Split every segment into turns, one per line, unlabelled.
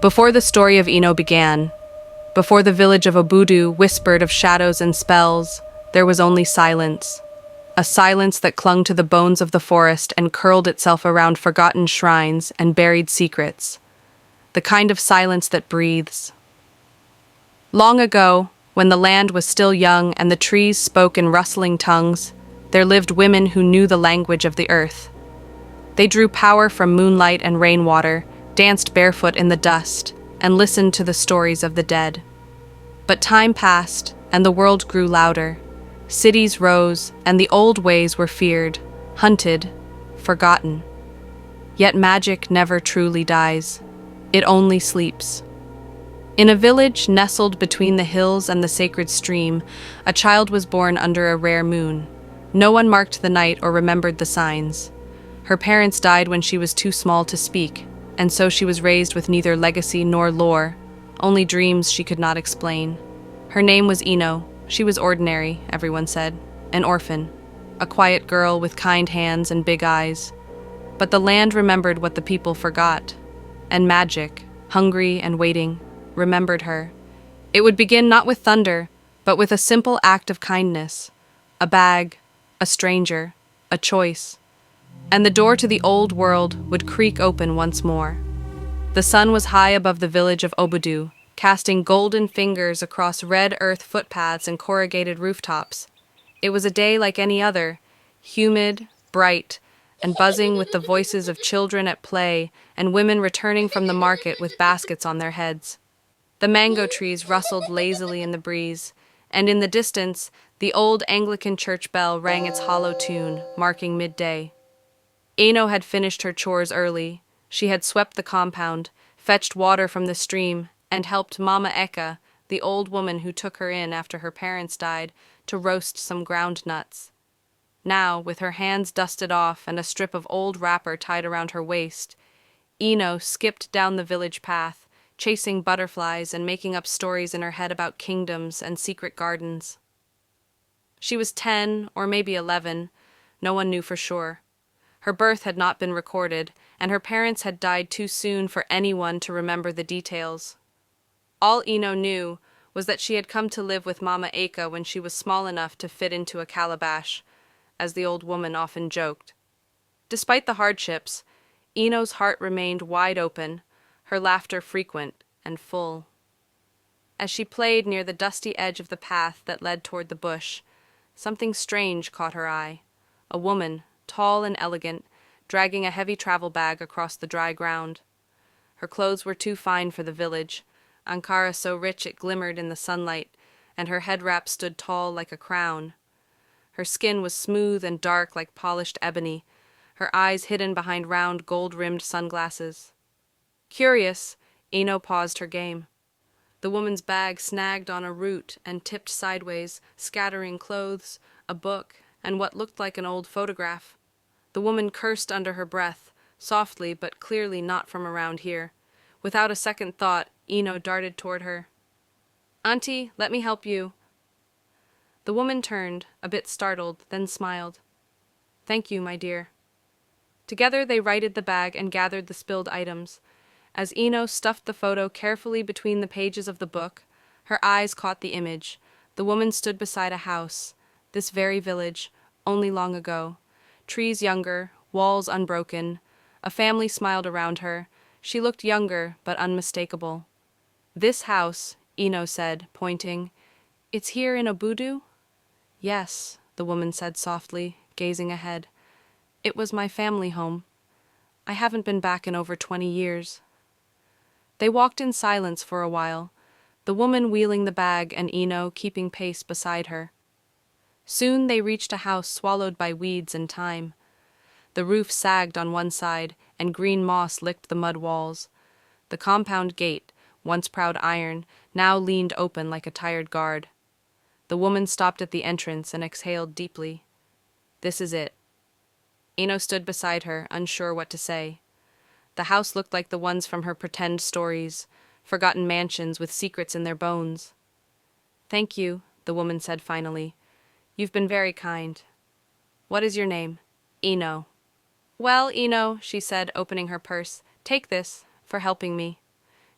Before the story of Ino began, before the village of Obudu whispered of shadows and spells, there was only silence. A silence that clung to the bones of the forest and curled itself around forgotten shrines and buried secrets. The kind of silence that breathes. Long ago, when the land was still young and the trees spoke in rustling tongues, there lived women who knew the language of the earth. They drew power from moonlight and rainwater, danced barefoot in the dust, and listened to the stories of the dead. But time passed, and the world grew louder. Cities rose, and the old ways were feared, hunted, forgotten. Yet magic never truly dies. It only sleeps. In a village nestled between the hills and the sacred stream, a child was born under a rare moon. No one marked the night or remembered the signs. Her parents died when she was too small to speak, and so she was raised with neither legacy nor lore, only dreams she could not explain. Her name was Ino. She was ordinary, everyone said, an orphan, a quiet girl with kind hands and big eyes. But the land remembered what the people forgot, and magic, hungry and waiting, remembered her. It would begin not with thunder, but with a simple act of kindness, a bag, a stranger, a choice. And the door to the old world would creak open once more. The sun was high above the village of Obudu, casting golden fingers across red earth footpaths and corrugated rooftops. It was a day like any other, humid, bright, and buzzing with the voices of children at play and women returning from the market with baskets on their heads. The mango trees rustled lazily in the breeze, and in the distance, the old Anglican church bell rang its hollow tune, marking midday. Ino had finished her chores early. She had swept the compound, fetched water from the stream, and helped Mama Eka, the old woman who took her in after her parents died, to roast some ground nuts. Now, with her hands dusted off and a strip of old wrapper tied around her waist, Ino skipped down the village path, chasing butterflies and making up stories in her head about kingdoms and secret gardens. She was 10 or maybe 11, no one knew for sure. Her birth had not been recorded, and her parents had died too soon for anyone to remember the details. All Ino knew was that she had come to live with Mama Eka when she was small enough to fit into a calabash, as the old woman often joked. Despite the hardships, Ino's heart remained wide open, her laughter frequent and full. As she played near the dusty edge of the path that led toward the bush, something strange caught her eye. A woman, tall and elegant, dragging a heavy travel bag across the dry ground. Her clothes were too fine for the village, Ankara so rich it glimmered in the sunlight, and her head wrap stood tall like a crown. Her skin was smooth and dark like polished ebony, her eyes hidden behind round gold-rimmed sunglasses. Curious, Ino paused her game. The woman's bag snagged on a root and tipped sideways, scattering clothes, a book, and what looked like an old photograph. The woman cursed under her breath, softly but clearly not from around here. Without a second thought, Ino darted toward her. "Auntie, let me help you." The woman turned, a bit startled, then smiled. "Thank you, my dear." Together they righted the bag and gathered the spilled items. As Ino stuffed the photo carefully between the pages of the book, her eyes caught the image. The woman stood beside a house, this very village, only long ago. Trees younger, walls unbroken. A family smiled around her. She looked younger, but unmistakable. "This house," Ino said, pointing. "It's here in Obudu?" "Yes," the woman said softly, gazing ahead. "It was my family home. I haven't been back in over 20 years." They walked in silence for a while, the woman wheeling the bag and Ino keeping pace beside her. Soon they reached a house swallowed by weeds and time. The roof sagged on one side, and green moss licked the mud walls. The compound gate, once proud iron, now leaned open like a tired guard. The woman stopped at the entrance and exhaled deeply. "This is it." Ino stood beside her, unsure what to say. The house looked like the ones from her pretend stories, forgotten mansions with secrets in their bones. "Thank you," the woman said finally. "You've been very kind. What is your name?" "Ino." "Well, Ino," she said, opening her purse, "take this for helping me."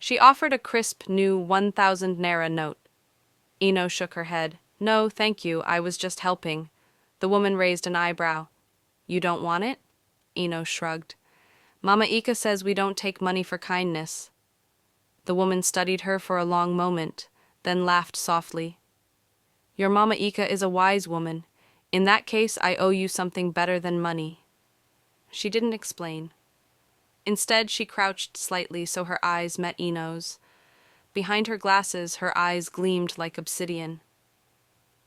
She offered a crisp new 1,000 naira note. Ino shook her head. No, thank you, I was just helping. The woman raised an eyebrow. You don't want it? Ino shrugged. Mama Ika says we don't take money for kindness. The woman studied her for a long moment, then laughed softly. Your Mama Ika is a wise woman. In that case, I owe you something better than money. She didn't explain. Instead, she crouched slightly so her eyes met Ino's. Behind her glasses, her eyes gleamed like obsidian.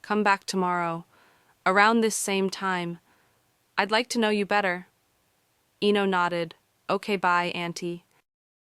Come back tomorrow, around this same time. I'd like to know you better. Ino nodded. Okay, bye, Auntie.